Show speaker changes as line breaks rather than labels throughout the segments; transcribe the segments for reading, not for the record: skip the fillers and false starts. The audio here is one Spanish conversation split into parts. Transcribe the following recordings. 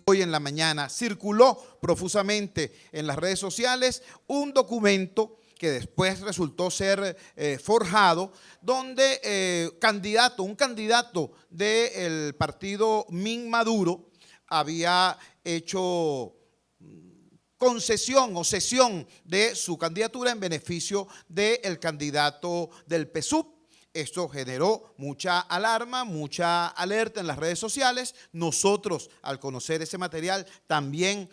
Hoy en la mañana circuló profusamente en las redes sociales un documento que después resultó ser forjado, donde un candidato del partido Min Maduro había hecho concesión o cesión de su candidatura en beneficio del candidato del PSUV. Esto generó mucha alarma, mucha alerta en las redes sociales. Nosotros, al conocer ese material, también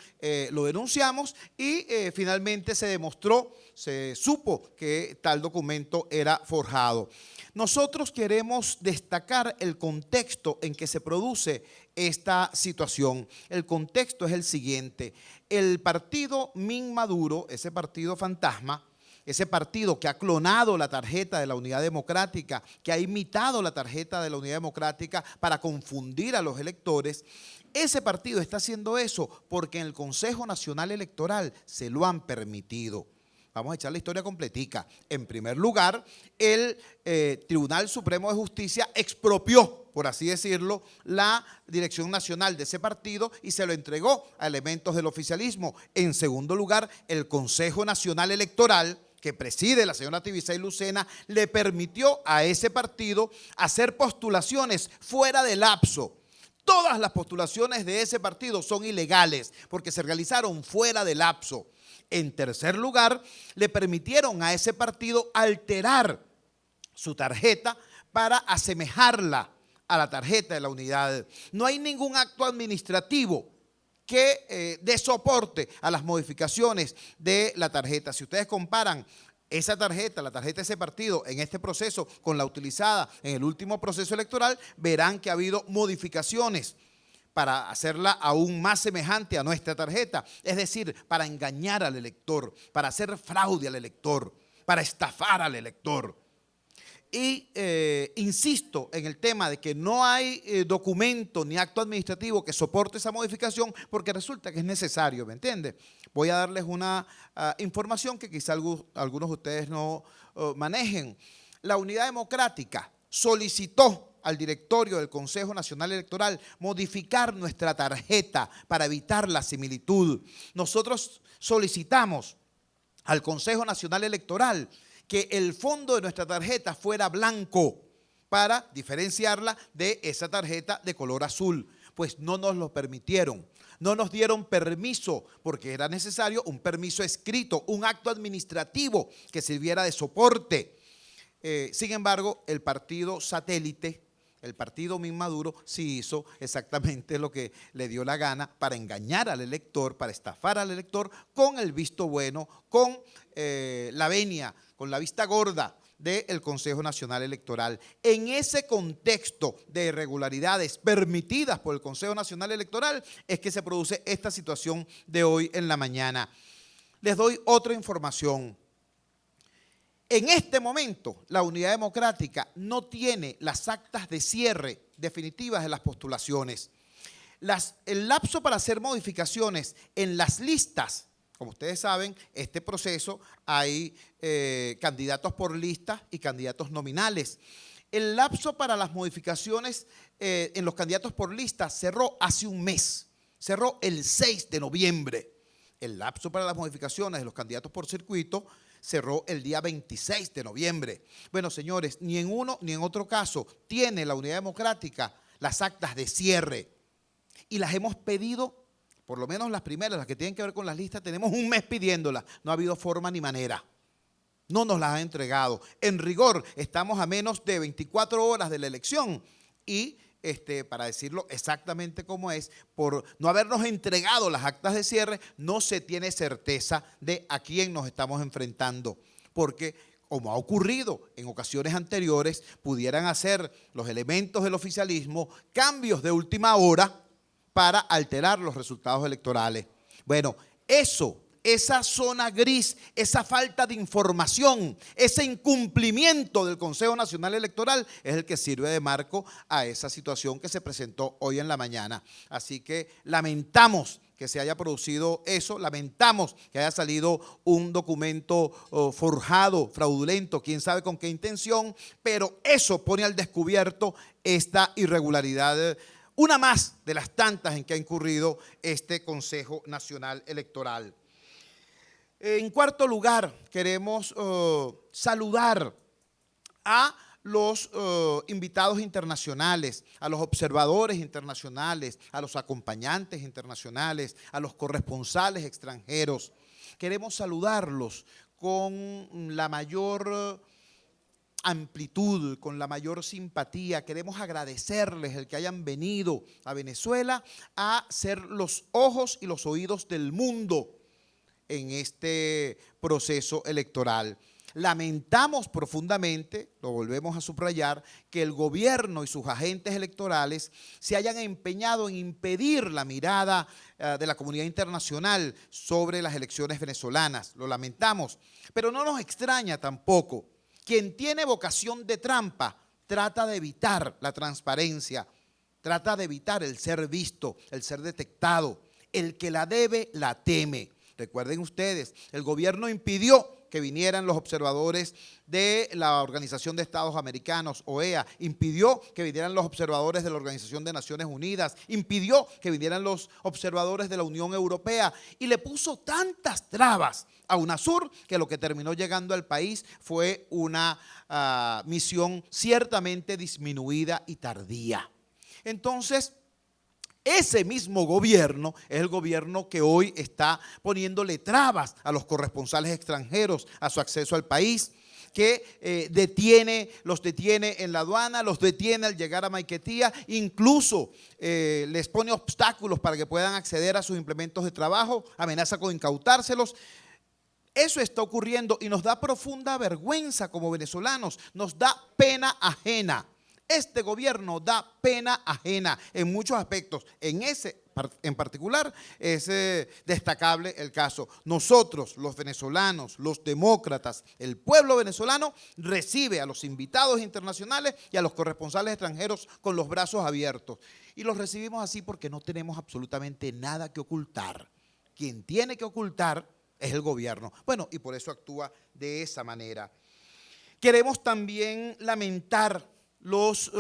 lo denunciamos y finalmente se supo que tal documento era forjado. Nosotros queremos destacar el contexto en que se produce esta situación. El contexto es el siguiente: el partido Min Maduro, ese partido fantasma, ese partido que ha clonado la tarjeta de la Unidad Democrática, que ha imitado la tarjeta de la Unidad Democrática para confundir a los electores, ese partido está haciendo eso porque en el Consejo Nacional Electoral se lo han permitido. Vamos a echar la historia completica. En primer lugar, el Tribunal Supremo de Justicia expropió, por así decirlo, la dirección nacional de ese partido y se lo entregó a elementos del oficialismo. En segundo lugar, el Consejo Nacional Electoral, que preside la señora Tibisay Lucena, le permitió a ese partido hacer postulaciones fuera de lapso. Todas las postulaciones de ese partido son ilegales porque se realizaron fuera de lapso. En tercer lugar, le permitieron a ese partido alterar su tarjeta para asemejarla a la tarjeta de la unidad. No hay ningún acto administrativo que dé soporte a las modificaciones de la tarjeta. Si ustedes comparan esa tarjeta, la tarjeta de ese partido en este proceso con la utilizada en el último proceso electoral, verán que ha habido modificaciones para hacerla aún más semejante a nuestra tarjeta, es decir, para engañar al elector, para hacer fraude al elector, para estafar al elector. Y insisto en el tema de que no hay documento ni acto administrativo que soporte esa modificación porque resulta que es necesario, ¿me entiende? Voy a darles una información que quizá algunos de ustedes no manejen. La Unidad Democrática solicitó al directorio del Consejo Nacional Electoral modificar nuestra tarjeta para evitar la similitud. Nosotros solicitamos al Consejo Nacional Electoral que el fondo de nuestra tarjeta fuera blanco para diferenciarla de esa tarjeta de color azul. Pues no nos lo permitieron, no nos dieron permiso porque era necesario un permiso escrito, un acto administrativo que sirviera de soporte. Sin embargo, el partido satélite, el partido Min Maduro, sí hizo exactamente lo que le dio la gana para engañar al elector, para estafar al elector con el visto bueno, con la venia, con la vista gorda del Consejo Nacional Electoral. En ese contexto de irregularidades permitidas por el Consejo Nacional Electoral es que se produce esta situación de hoy en la mañana. Les doy otra información. En este momento, la Unidad Democrática no tiene las actas de cierre definitivas de las postulaciones. El lapso para hacer modificaciones en las listas, como ustedes saben, este proceso hay candidatos por lista y candidatos nominales. El lapso para las modificaciones en los candidatos por lista cerró hace un mes, cerró el 6 de noviembre. El lapso para las modificaciones de los candidatos por circuito cerró el día 26 de noviembre. Bueno, señores, ni en uno ni en otro caso tiene la Unidad Democrática las actas de cierre y las hemos pedido, por lo menos las primeras, las que tienen que ver con las listas, tenemos un mes pidiéndolas, no ha habido forma ni manera. No nos las han entregado. En rigor, estamos a menos de 24 horas de la elección y para decirlo exactamente como es, por no habernos entregado las actas de cierre, no se tiene certeza de a quién nos estamos enfrentando, porque como ha ocurrido en ocasiones anteriores, pudieran hacer los elementos del oficialismo cambios de última hora para alterar los resultados electorales. Bueno, esa zona gris, esa falta de información, ese incumplimiento del Consejo Nacional Electoral es el que sirve de marco a esa situación que se presentó hoy en la mañana. Así que lamentamos que se haya producido eso, lamentamos que haya salido un documento forjado, fraudulento, quién sabe con qué intención, pero eso pone al descubierto esta irregularidad Una más de las tantas en que ha incurrido este Consejo Nacional Electoral. En cuarto lugar, queremos saludar a los invitados internacionales, a los observadores internacionales, a los acompañantes internacionales, a los corresponsales extranjeros. Queremos saludarlos con la mayor amplitud, con la mayor simpatía. Queremos agradecerles el que hayan venido a Venezuela a ser los ojos y los oídos del mundo en este proceso electoral. Lamentamos profundamente, lo volvemos a subrayar, que el gobierno y sus agentes electorales se hayan empeñado en impedir la mirada de la comunidad internacional sobre las elecciones venezolanas. Lo lamentamos, pero no nos extraña tampoco. Quien tiene vocación de trampa trata de evitar la transparencia, trata de evitar el ser visto, el ser detectado. El que la debe, la teme. Recuerden ustedes, el gobierno impidió que vinieran los observadores de la Organización de Estados Americanos, OEA, impidió que vinieran los observadores de la Organización de Naciones Unidas, impidió que vinieran los observadores de la Unión Europea y le puso tantas trabas a UNASUR que lo que terminó llegando al país fue una misión ciertamente disminuida y tardía. Entonces, ese mismo gobierno es el gobierno que hoy está poniéndole trabas a los corresponsales extranjeros a su acceso al país, que los detiene en la aduana, los detiene al llegar a Maiquetía, incluso les pone obstáculos para que puedan acceder a sus implementos de trabajo, amenaza con incautárselos. Eso está ocurriendo y nos da profunda vergüenza como venezolanos, nos da pena ajena. Este gobierno da pena ajena en muchos aspectos. En particular es destacable el caso. Nosotros, los venezolanos, los demócratas, el pueblo venezolano recibe a los invitados internacionales y a los corresponsales extranjeros con los brazos abiertos. Y los recibimos así porque no tenemos absolutamente nada que ocultar. Quien tiene que ocultar es el gobierno. Bueno, y por eso actúa de esa manera. Queremos también lamentar los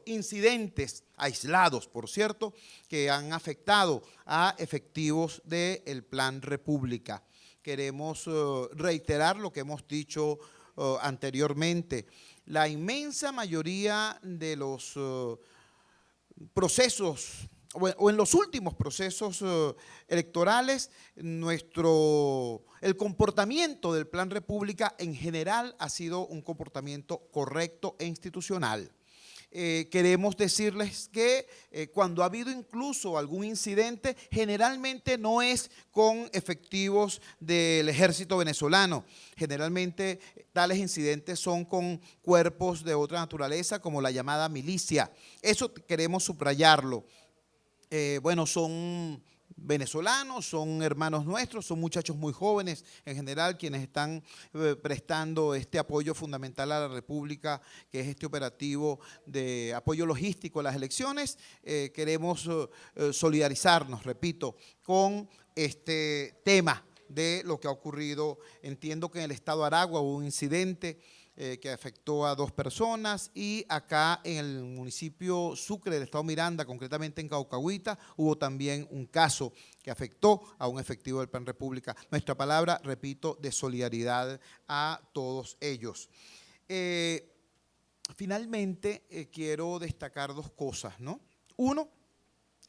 incidentes aislados, por cierto, que han afectado a efectivos del Plan República. Queremos reiterar lo que hemos dicho anteriormente. La inmensa mayoría de los procesos o en los últimos procesos electorales, el comportamiento del Plan República en general ha sido un comportamiento correcto e institucional. Queremos decirles que cuando ha habido incluso algún incidente, generalmente no es con efectivos del ejército venezolano. Generalmente tales incidentes son con cuerpos de otra naturaleza, como la llamada milicia. Eso queremos subrayarlo. Bueno, son venezolanos, son hermanos nuestros, son muchachos muy jóvenes en general quienes están prestando este apoyo fundamental a la República, que es este operativo de apoyo logístico a las elecciones. Queremos solidarizarnos, repito, con este tema de lo que ha ocurrido. Entiendo que en el estado Aragua hubo un incidente que afectó a 2 personas y acá en el municipio Sucre del estado Miranda, concretamente en Caucahuita, hubo también un caso que afectó a un efectivo del Plan República. Nuestra palabra, repito, de solidaridad a todos ellos. Finalmente, quiero destacar 2 cosas, ¿no? Uno,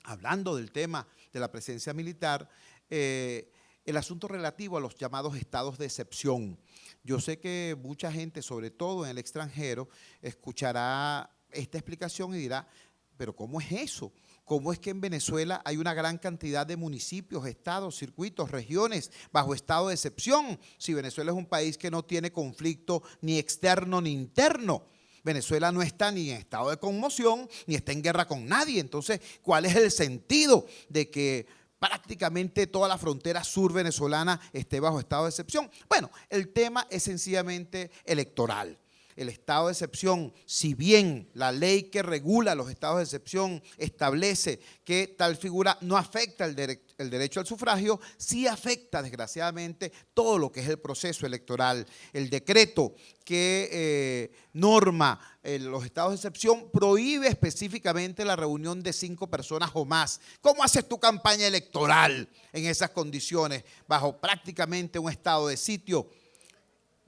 hablando del tema de la presencia militar, el asunto relativo a los llamados estados de excepción. Yo sé que mucha gente, sobre todo en el extranjero, escuchará esta explicación y dirá, pero ¿cómo es eso? ¿Cómo es que en Venezuela hay una gran cantidad de municipios, estados, circuitos, regiones bajo estado de excepción? Si Venezuela es un país que no tiene conflicto ni externo ni interno. Venezuela no está ni en estado de conmoción, ni está en guerra con nadie. Entonces, ¿cuál es el sentido de que prácticamente toda la frontera sur venezolana esté bajo estado de excepción? Bueno, el tema es sencillamente electoral. el estado de excepción, si bien la ley que regula los estados de excepción establece que tal figura no afecta el derecho al sufragio, sí afecta desgraciadamente todo lo que es el proceso electoral. El decreto que norma los estados de excepción prohíbe específicamente la reunión de 5 personas o más. ¿Cómo haces tu campaña electoral en esas condiciones, bajo prácticamente un estado de sitio?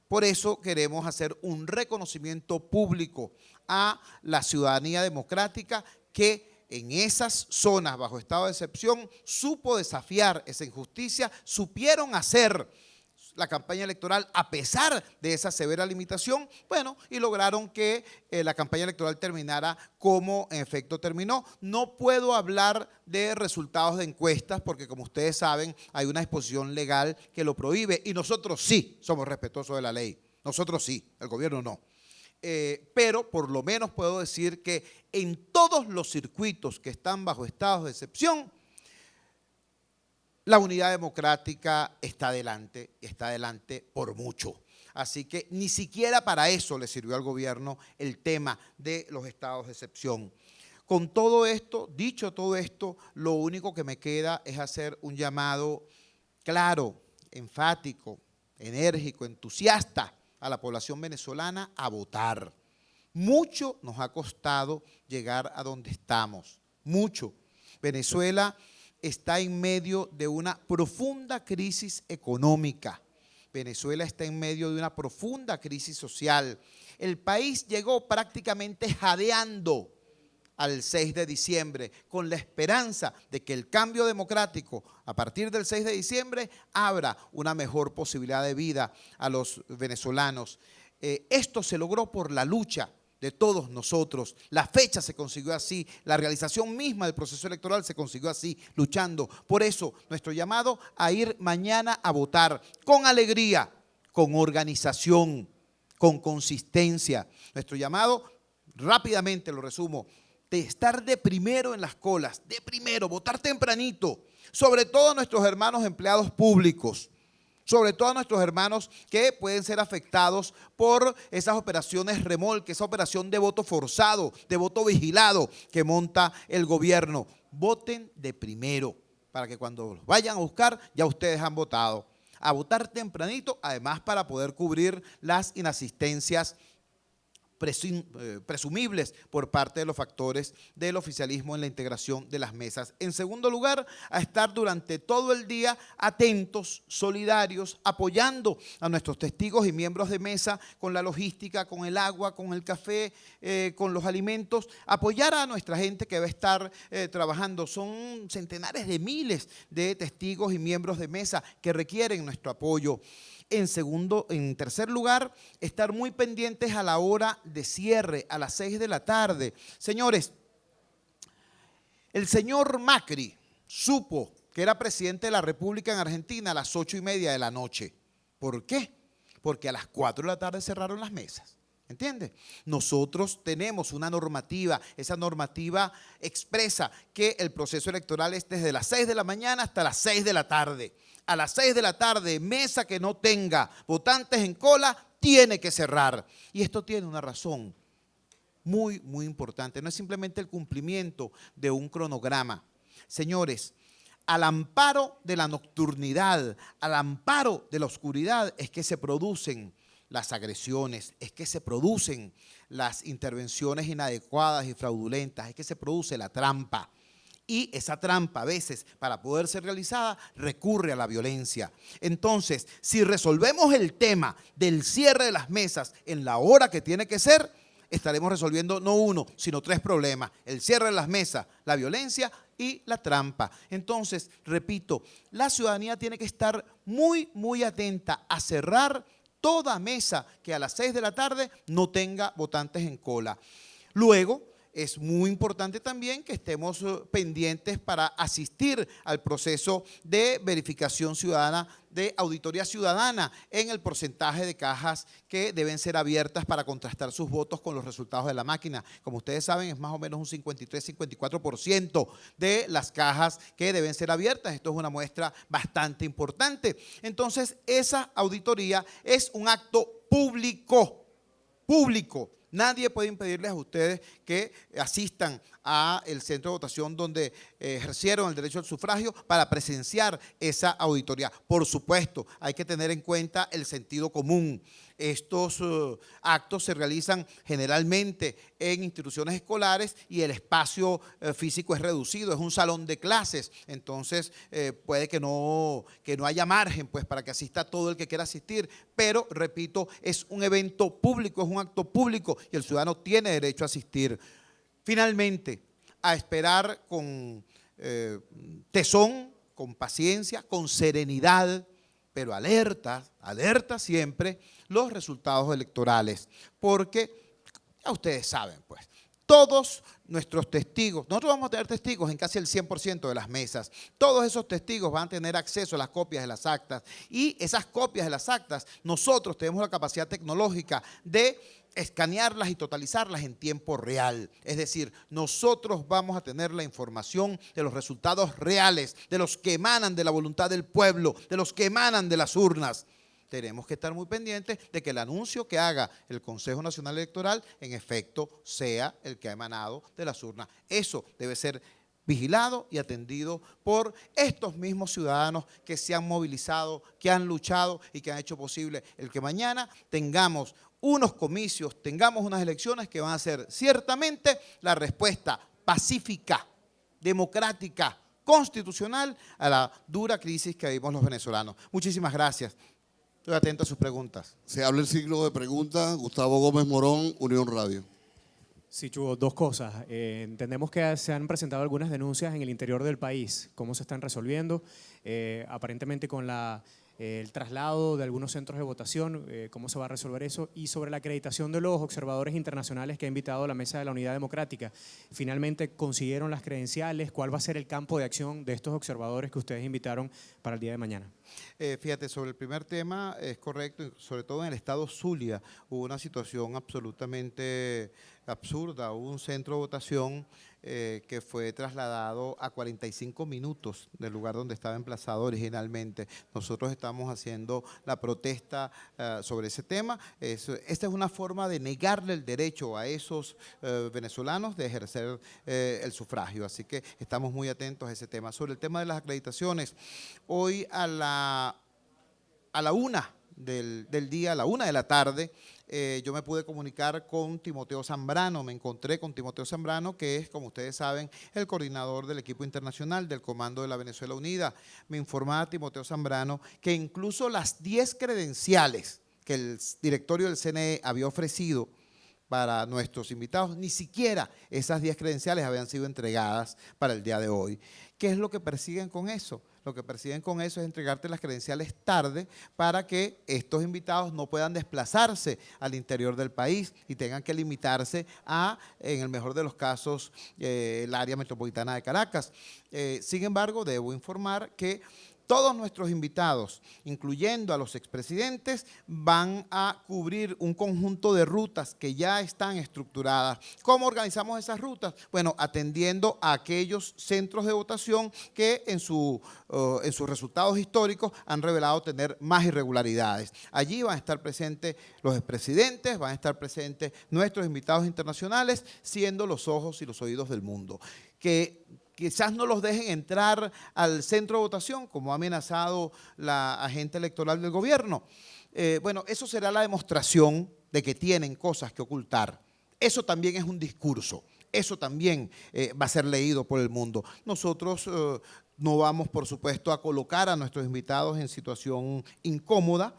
Por eso queremos hacer un reconocimiento público a la ciudadanía democrática que en esas zonas bajo estado de excepción supo desafiar esa injusticia, supieron hacer la campaña electoral a pesar de esa severa limitación, bueno, y lograron que la campaña electoral terminara como en efecto terminó. No puedo hablar de resultados de encuestas porque, como ustedes saben, hay una disposición legal que lo prohíbe y nosotros sí somos respetuosos de la ley, nosotros sí, el gobierno no. Pero por lo menos puedo decir que en todos los circuitos que están bajo estados de excepción, la unidad democrática está adelante por mucho. Así que ni siquiera para eso le sirvió al gobierno el tema de los estados de excepción. Con todo esto, dicho todo esto, lo único que me queda es hacer un llamado claro, enfático, enérgico, entusiasta a la población venezolana a votar. Mucho nos ha costado llegar a donde estamos, mucho. Venezuela está en medio de una profunda crisis económica. Venezuela está en medio de una profunda crisis social. El país llegó prácticamente jadeando al 6 de diciembre con la esperanza de que el cambio democrático a partir del 6 de diciembre abra una mejor posibilidad de vida a los venezolanos. Esto se logró por la lucha de todos nosotros. La fecha se consiguió así, la realización misma del proceso electoral se consiguió así, luchando. Por eso, nuestro llamado a ir mañana a votar con alegría, con organización, con consistencia. Nuestro llamado, rápidamente lo resumo, de estar de primero en las colas, de primero, votar tempranito, sobre todo a nuestros hermanos empleados públicos, sobre todo a nuestros hermanos que pueden ser afectados por esas operaciones remolque, esa operación de voto forzado, de voto vigilado que monta el gobierno. Voten de primero para que cuando los vayan a buscar ya ustedes han votado. A votar tempranito, además para poder cubrir las inasistencias presumibles por parte de los factores del oficialismo en la integración de las mesas. En segundo lugar, a estar durante todo el día atentos, solidarios, apoyando a nuestros testigos y miembros de mesa con la logística, con el agua, con el café, con los alimentos, apoyar a nuestra gente que va a estar trabajando. Son centenares de miles de testigos y miembros de mesa que requieren nuestro apoyo. En tercer lugar, estar muy pendientes a la hora de cierre, a las 6 de la tarde. Señores, el señor Macri supo que era presidente de la República en Argentina a las 8:30 de la noche. ¿Por qué? Porque a las 4 de la tarde cerraron las mesas. ¿Entiende? Nosotros tenemos una normativa, esa normativa expresa que el proceso electoral es desde las 6 de la mañana hasta las 6 de la tarde. A las 6 de la tarde, mesa que no tenga votantes en cola, tiene que cerrar. Y esto tiene una razón muy, muy importante. No es simplemente el cumplimiento de un cronograma. Señores, al amparo de la nocturnidad, al amparo de la oscuridad, es que se producen las agresiones, es que se producen las intervenciones inadecuadas y fraudulentas, es que se produce la trampa. Y esa trampa a veces, para poder ser realizada, recurre a la violencia. Entonces, si resolvemos el tema del cierre de las mesas en la hora que tiene que ser, estaremos resolviendo no uno, sino 3 problemas. El cierre de las mesas, la violencia y la trampa. Entonces, repito, la ciudadanía tiene que estar muy, muy atenta a cerrar toda mesa que a las 6 de la tarde no tenga votantes en cola. Luego, es muy importante también que estemos pendientes para asistir al proceso de verificación ciudadana, de auditoría ciudadana en el porcentaje de cajas que deben ser abiertas para contrastar sus votos con los resultados de la máquina. Como ustedes saben, es más o menos un 53-54% de las cajas que deben ser abiertas. Esto es una muestra bastante importante. Entonces, esa auditoría es un acto público. público. Nadie puede impedirles a ustedes que asistan al centro de votación donde ejercieron el derecho al sufragio para presenciar esa auditoría. Por supuesto, hay que tener en cuenta el sentido común. Estos actos se realizan generalmente en instituciones escolares y el espacio físico es reducido, es un salón de clases, entonces puede que no haya margen pues, para que asista todo el que quiera asistir, pero repito, es un evento público, es un acto público y el ciudadano tiene derecho a asistir. Finalmente, a esperar con tesón, con paciencia, con serenidad, pero alerta siempre los resultados electorales, porque ya ustedes saben, pues, todos nuestros testigos, nosotros vamos a tener testigos en casi el 100% de las mesas, todos esos testigos van a tener acceso a las copias de las actas y esas copias de las actas, nosotros tenemos la capacidad tecnológica de escanearlas y totalizarlas en tiempo real. Es decir, nosotros vamos a tener la información de los resultados reales, de los que emanan de la voluntad del pueblo, de los que emanan de las urnas. Tenemos que estar muy pendientes de que el anuncio que haga el Consejo Nacional Electoral en efecto sea el que ha emanado de las urnas. Eso debe ser vigilado y atendido por estos mismos ciudadanos que se han movilizado, que han luchado y que han hecho posible el que mañana tengamos unos comicios, tengamos unas elecciones que van a ser ciertamente la respuesta pacífica, democrática, constitucional a la dura crisis que vivimos los venezolanos. Muchísimas gracias. Estoy atento a sus preguntas.
Se abre el ciclo de preguntas. Gustavo Gómez Morón, Unión Radio.
Sí, Chugo, dos cosas. Entendemos que se han presentado algunas denuncias en el interior del país. ¿Cómo se están resolviendo? Aparentemente con el traslado de algunos centros de votación, ¿cómo se va a resolver eso? Y sobre la acreditación de los observadores internacionales que ha invitado la Mesa de la Unidad Democrática. ¿Finalmente consiguieron las credenciales? ¿Cuál va a ser el campo de acción de estos observadores que ustedes invitaron para el día de mañana?
Fíjate, sobre el primer tema es correcto, sobre todo en el estado Zulia hubo una situación absolutamente absurda, hubo un centro de votación que fue trasladado a 45 minutos del lugar donde estaba emplazado originalmente. Nosotros estamos haciendo la protesta sobre ese tema. Esta es una forma de negarle el derecho a esos venezolanos de ejercer el sufragio, así que estamos muy atentos a ese tema. Sobre el tema de las acreditaciones, hoy a la 1 del día, a la 1 de la tarde, yo me pude comunicar con Timoteo Zambrano, me encontré con Timoteo Zambrano, que es, como ustedes saben, el coordinador del equipo internacional del Comando de la Venezuela Unida. Me informaba Timoteo Zambrano que incluso las 10 credenciales que el directorio del CNE había ofrecido para nuestros invitados, ni siquiera esas 10 credenciales habían sido entregadas para el día de hoy. ¿Qué es lo que persiguen con eso? Lo que persiguen con eso es entregarte las credenciales tarde para que estos invitados no puedan desplazarse al interior del país y tengan que limitarse a, en el mejor de los casos, el área metropolitana de Caracas. Sin embargo, debo informar que todos nuestros invitados, incluyendo a los expresidentes, van a cubrir un conjunto de rutas que ya están estructuradas. ¿Cómo organizamos esas rutas? Bueno, atendiendo a aquellos centros de votación que en sus resultados históricos han revelado tener más irregularidades. Allí van a estar presentes los expresidentes, van a estar presentes nuestros invitados internacionales, siendo los ojos y los oídos del mundo. Que quizás no los dejen entrar al centro de votación, como ha amenazado la agente electoral del gobierno. Bueno, eso será la demostración de que tienen cosas que ocultar. Eso también es un discurso, eso también va a ser leído por el mundo. Nosotros no vamos, por supuesto, a colocar a nuestros invitados en situación incómoda.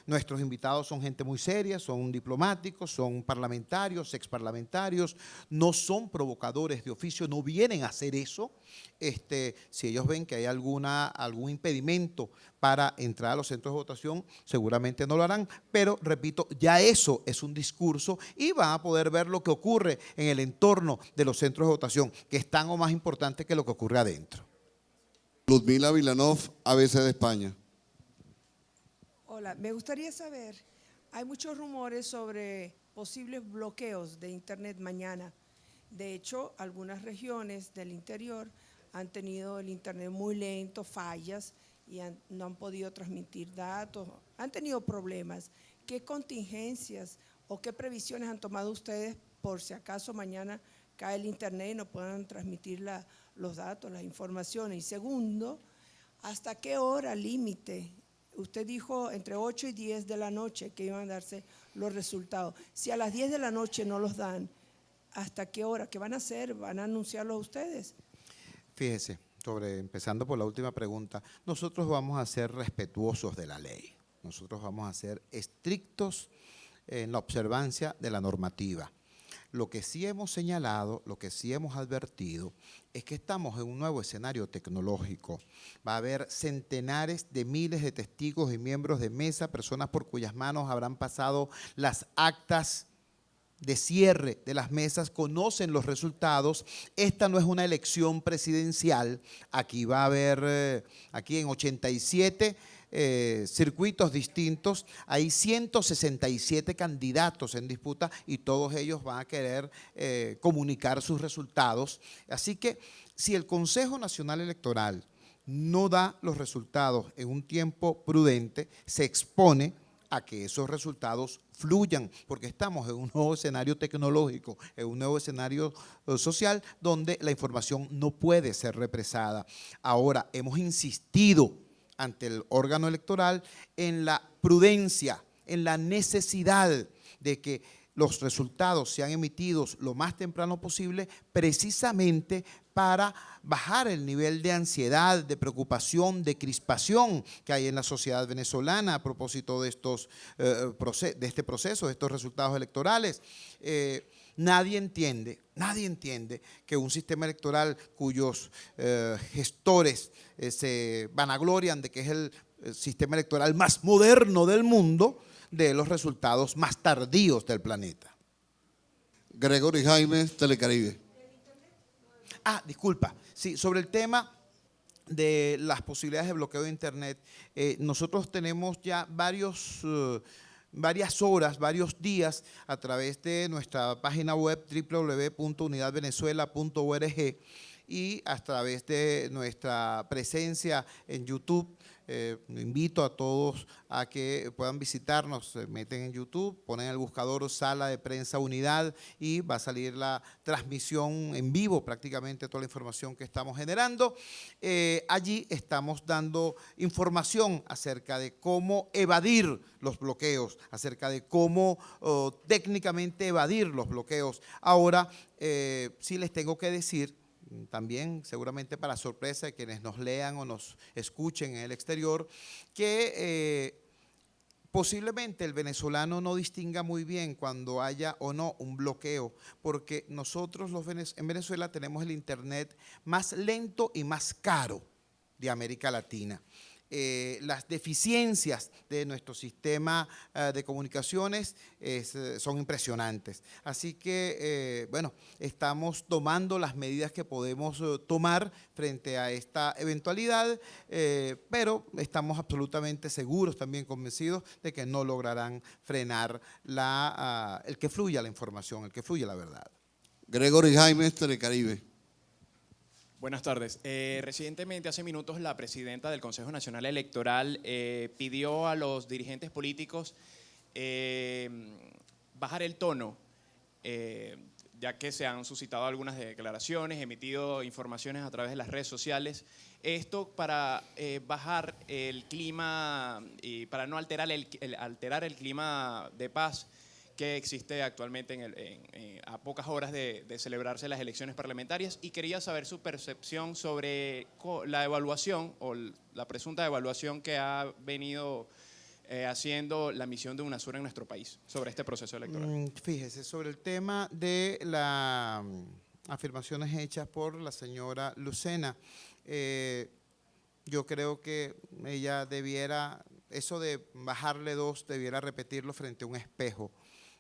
Nuestros invitados son gente muy seria, son diplomáticos, son parlamentarios, exparlamentarios, no son provocadores de oficio, no vienen a hacer eso. Si ellos ven que hay algún impedimento para entrar a los centros de votación, seguramente no lo harán, pero repito, ya eso es un discurso y van a poder ver lo que ocurre en el entorno de los centros de votación, que es tan o más importante que lo que ocurre adentro.
Ludmila Vilanov, ABC de España.
Hola, me gustaría saber, hay muchos rumores sobre posibles bloqueos de Internet mañana. De hecho, algunas regiones del interior han tenido el Internet muy lento, fallas, y no han podido transmitir datos, han tenido problemas. ¿Qué contingencias ¿O qué previsiones han tomado ustedes por si acaso mañana cae el internet y no puedan transmitir los datos, las informaciones? Y segundo, ¿hasta qué hora límite? Usted dijo entre 8 y 10 de la noche que iban a darse los resultados. Si a las 10 de la noche no los dan, ¿hasta qué hora? ¿Qué van a hacer? ¿Van a anunciarlo a ustedes?
Fíjese, empezando por la última pregunta, nosotros vamos a ser respetuosos de la ley. Nosotros vamos a ser estrictos en la observancia de la normativa. Lo que sí hemos señalado, lo que sí hemos advertido, es que estamos en un nuevo escenario tecnológico. Va a haber centenares de miles de testigos y miembros de mesa, personas por cuyas manos habrán pasado las actas de cierre de las mesas, conocen los resultados. Esta no es una elección presidencial. Aquí va a haber, aquí en 87 circuitos distintos, hay 167 candidatos en disputa y todos ellos van a querer comunicar sus resultados. Así que si el Consejo Nacional Electoral no da los resultados en un tiempo prudente, se expone a que esos resultados fluyan, porque estamos en un nuevo escenario tecnológico, en un nuevo escenario social donde la información no puede ser represada. Ahora, hemos insistido ante el órgano electoral en la prudencia, en la necesidad de que los resultados sean emitidos lo más temprano posible, precisamente para bajar el nivel de ansiedad, de preocupación, de crispación que hay en la sociedad venezolana a propósito de este proceso, de estos resultados electorales. Nadie entiende que un sistema electoral cuyos gestores se vanaglorian de que es el sistema electoral más moderno del mundo, de los resultados más tardíos del planeta.
Gregory Jaime, Telecaribe.
Disculpa, sí, sobre el tema de las posibilidades de bloqueo de internet, nosotros tenemos ya varias horas, varios días a través de nuestra página web www.unidadvenezuela.org y a través de nuestra presencia en YouTube. Invito a todos a que puedan visitarnos, se meten en YouTube, ponen el buscador Sala de Prensa Unidad y va a salir la transmisión en vivo, prácticamente toda la información que estamos generando. Allí estamos dando información acerca de cómo evadir los bloqueos, acerca de cómo técnicamente evadir los bloqueos. Ahora, sí les tengo que decir, también seguramente para sorpresa de quienes nos lean o nos escuchen en el exterior, que posiblemente el venezolano no distinga muy bien cuando haya o no un bloqueo, porque nosotros en Venezuela tenemos el internet más lento y más caro de América Latina. Las deficiencias de nuestro sistema de comunicaciones son impresionantes. Así que, bueno, estamos tomando las medidas que podemos tomar frente a esta eventualidad, pero estamos absolutamente seguros, también convencidos de que no lograrán frenar el que fluya la información, el que fluya la verdad.
Gregory Jaime, Telecaribe.
Buenas tardes. Recientemente, hace minutos, la presidenta del Consejo Nacional Electoral pidió a los dirigentes políticos bajar el tono, ya que se han suscitado algunas declaraciones, emitido informaciones a través de las redes sociales. Esto para bajar el clima y para no alterar el clima de paz que existe actualmente a pocas horas de celebrarse las elecciones parlamentarias, y quería saber su percepción sobre la evaluación o la presunta evaluación que ha venido haciendo la misión de UNASUR en nuestro país sobre este proceso electoral.
Fíjese, sobre el tema de las afirmaciones hechas por la señora Lucena, yo creo que ella debiera, eso de bajarle 2, debiera repetirlo frente a un espejo.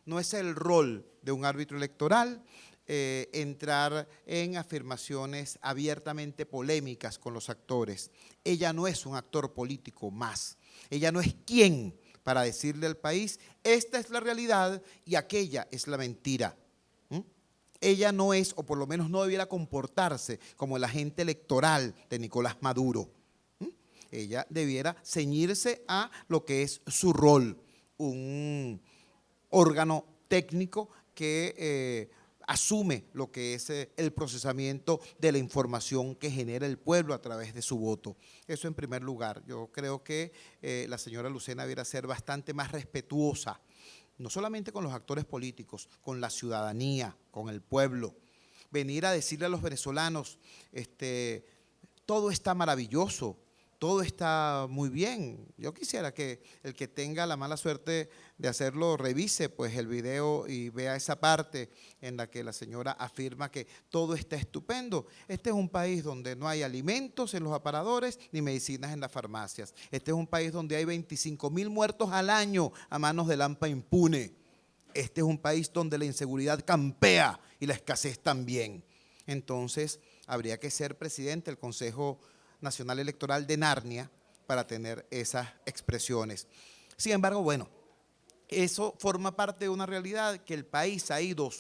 No es el rol de un árbitro electoral entrar en afirmaciones abiertamente polémicas con los actores. Ella no es un actor político más. Ella no es quien para decirle al país, esta es la realidad y aquella es la mentira. Ella no es, o por lo menos no debiera comportarse como el agente electoral de Nicolás Maduro. Ella debiera ceñirse a lo que es su rol, un órgano técnico que asume lo que es el procesamiento de la información que genera el pueblo a través de su voto. Eso en primer lugar. Yo creo que la señora Lucena debiera ser bastante más respetuosa, no solamente con los actores políticos, con la ciudadanía, con el pueblo. Venir a decirle a los venezolanos, todo está maravilloso, todo está muy bien. Yo quisiera que el que tenga la mala suerte de hacerlo revise pues el video y vea esa parte en la que la señora afirma que todo está estupendo. Este es un país donde no hay alimentos en los aparadores ni medicinas en las farmacias. Este es un país donde hay 25.000 muertos al año a manos del AMPA impune. Este es un país donde la inseguridad campea y la escasez también. Entonces, habría que ser presidente del Consejo Nacional Electoral de Narnia para tener esas expresiones. Sin embargo, bueno, eso forma parte de una realidad que el país ha ido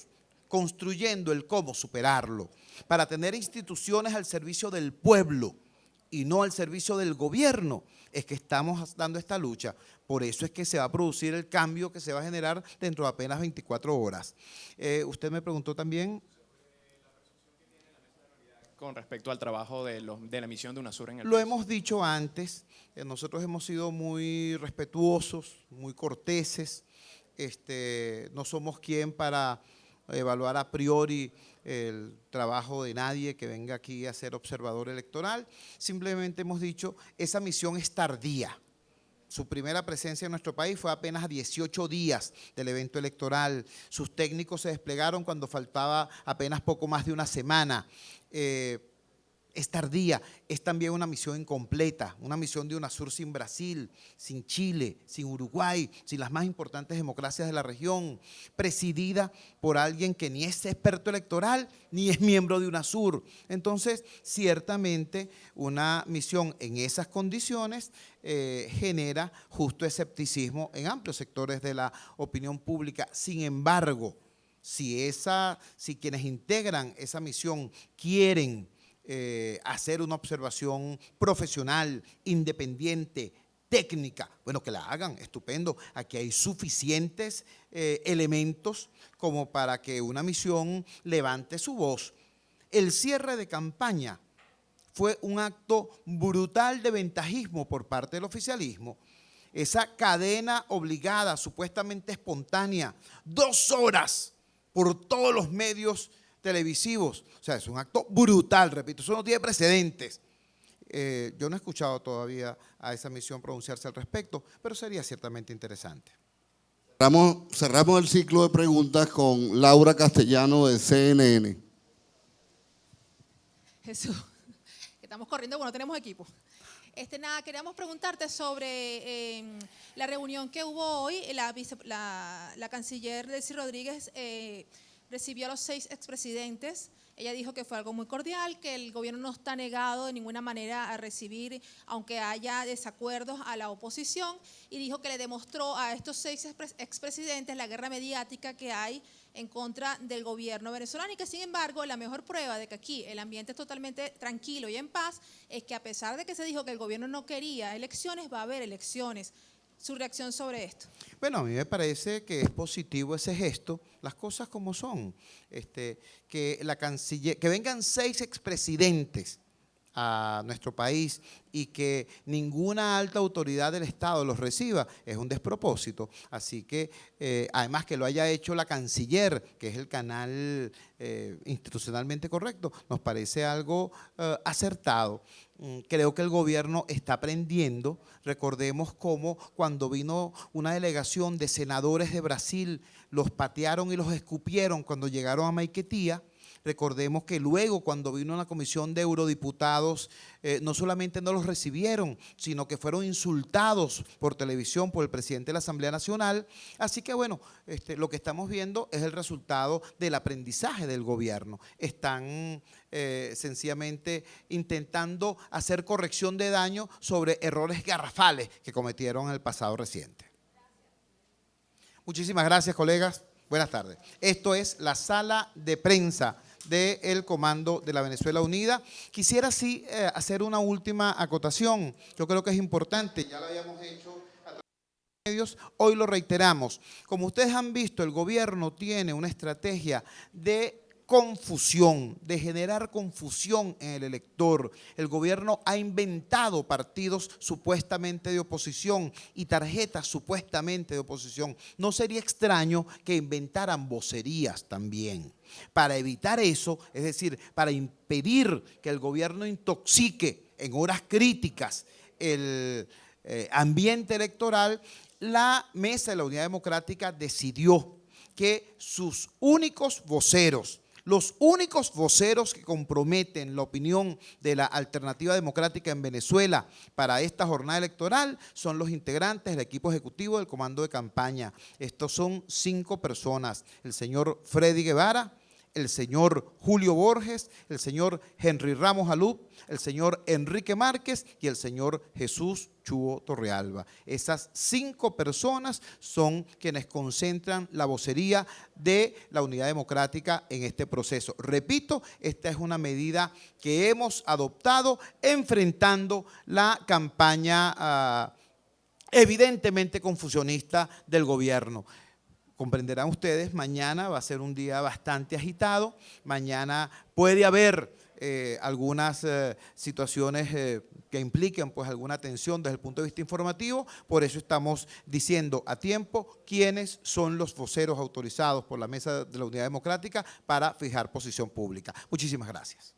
construyendo el cómo superarlo, para tener instituciones al servicio del pueblo y no al servicio del gobierno. Es que estamos dando esta lucha. Por eso es que se va a producir el cambio que se va a generar dentro de apenas 24 horas. Usted me preguntó también
con respecto al trabajo de la emisión de UNASUR en el
Lo
país.
hemos dicho antes, nosotros hemos sido muy respetuosos, muy corteses, no somos quien para evaluar a priori el trabajo de nadie que venga aquí a ser observador electoral. Simplemente hemos dicho, esa misión es tardía. Su primera presencia en nuestro país fue apenas a 18 días del evento electoral. Sus técnicos se desplegaron cuando faltaba apenas poco más de una semana. Es tardía, es también una misión incompleta, una misión de UNASUR sin Brasil, sin Chile, sin Uruguay, sin las más importantes democracias de la región, presidida por alguien que ni es experto electoral ni es miembro de UNASUR. Entonces, ciertamente una misión en esas condiciones genera justo escepticismo en amplios sectores de la opinión pública. Sin embargo, si quienes integran esa misión quieren hacer una observación profesional, independiente, técnica, bueno, que la hagan, estupendo. Aquí hay suficientes elementos como para que una misión levante su voz. El cierre de campaña fue un acto brutal de ventajismo por parte del oficialismo. Esa cadena obligada, supuestamente espontánea, 2 horas por todos los medios televisivos. O sea, es un acto brutal, repito, eso no tiene precedentes. Yo no he escuchado todavía a esa misión pronunciarse al respecto, pero sería ciertamente interesante.
Cerramos el ciclo de preguntas con Laura Castellano de CNN.
Jesús, estamos corriendo, bueno, tenemos equipo. Nada, queríamos preguntarte sobre la reunión que hubo hoy. La canciller Delcy Rodríguez recibió a los 6 expresidentes. Ella dijo que fue algo muy cordial, que el gobierno no está negado de ninguna manera a recibir, aunque haya desacuerdos, a la oposición, y dijo que le demostró a estos 6 expresidentes la guerra mediática que hay en contra del gobierno venezolano, y que sin embargo la mejor prueba de que aquí el ambiente es totalmente tranquilo y en paz es que a pesar de que se dijo que el gobierno no quería elecciones, va a haber elecciones. ¿Su reacción sobre esto?
Bueno, a mí me parece que es positivo ese gesto, las cosas como son, que la canciller, que vengan 6 expresidentes a nuestro país y que ninguna alta autoridad del Estado los reciba, es un despropósito. Así que, además que lo haya hecho la canciller, que es el canal institucionalmente correcto, nos parece algo acertado. Creo que el gobierno está aprendiendo. Recordemos cómo cuando vino una delegación de senadores de Brasil, los patearon y los escupieron cuando llegaron a Maiquetía. Recordemos que luego cuando vino una comisión de eurodiputados, no solamente no los recibieron, sino que fueron insultados por televisión por el presidente de la Asamblea Nacional. Así que bueno, lo que estamos viendo es el resultado del aprendizaje del gobierno. Están sencillamente intentando hacer corrección de daño sobre errores garrafales que cometieron en el pasado reciente. Muchísimas gracias, colegas. Buenas tardes. Esto es la sala de prensa del Comando de la Venezuela Unida. Quisiera sí hacer una última acotación. Yo creo que es importante, ya lo habíamos hecho medios, hoy lo reiteramos. Como ustedes han visto, el gobierno tiene una estrategia de confusión, de generar confusión en el elector. El gobierno ha inventado partidos supuestamente de oposición y tarjetas supuestamente de oposición. No sería extraño que inventaran vocerías también. Para evitar eso, es decir, para impedir que el gobierno intoxique en horas críticas el ambiente electoral, la Mesa de la Unidad Democrática decidió que sus únicos voceros, los únicos voceros que comprometen la opinión de la Alternativa Democrática en Venezuela para esta jornada electoral son los integrantes del equipo ejecutivo del comando de campaña. Estos son 5 personas: el señor Freddy Guevara, el señor Julio Borges, el señor Henry Ramos Alup, el señor Enrique Márquez y el señor Jesús Chuo Torrealba. Esas 5 personas son quienes concentran la vocería de la Unidad Democrática en este proceso. Repito, esta es una medida que hemos adoptado enfrentando la campaña evidentemente confusionista del gobierno. Comprenderán ustedes, mañana va a ser un día bastante agitado. Mañana puede haber algunas situaciones que impliquen pues alguna tensión desde el punto de vista informativo. Por eso estamos diciendo a tiempo quiénes son los voceros autorizados por la Mesa de la Unidad Democrática para fijar posición pública. Muchísimas gracias.